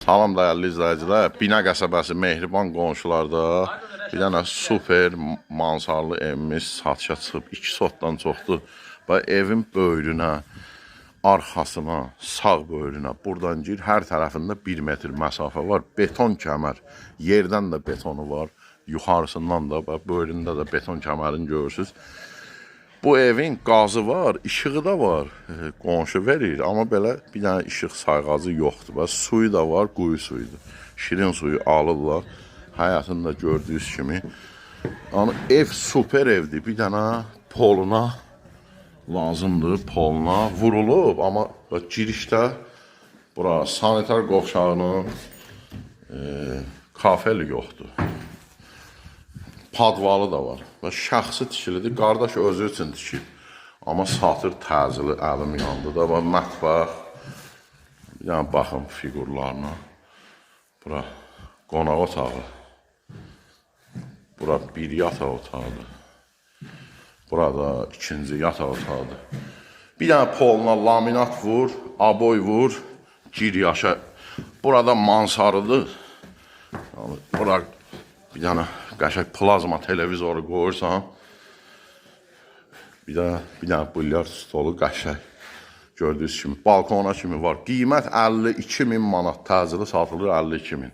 Salam dəyərli izləyicilər. Bina qəsəbəsi Mehriban qonşularda bir dənə super mansarlı evimiz satışa çıxıb. 2 sotdan çoxdur. Və evin böyrünə, arxasına, sağ böyrünə buradan gir. Hər tərəfində 1 metr məsafə var. Beton kəmər. Yerdən də betonu var. Yuxarısından da və böyründə də beton kəmərini görürsünüz. Bu evin qazı var, işığı da var, qonşu verir, amma belə bir dənə işıq sayğacı yoxdur. Və suyu da var, quyu suyudur. Şirin suyu alırlar, həyatında gördüyünüz kimi. Yəni, ev super evdir, bir dənə poluna lazımdır, poluna vurulub, amma girişdə bura sanitar qovşağının kafeli yoxdur. Padvalı da var və şəxsi tikilidir, qardaş özü üçün tikib. Amma satır təzili, əlim yandı da və mətbəx. Yəni, baxın figurlarına. Bura qonaq otağı. Bura bir yataq otağıdır. Burada ikinci yataq otağıdır. Bir dənə poluna laminat vur, aboy vur, gir yaşa. Burada mansarıdır. Bura bir dənə qəşək plazma televizoru qoyursan, bir dənə bilyard stolu qəşək gördüyünüz kimi balkona kimi var. Qiymət 52.000 manat, təcili satılır 52.000.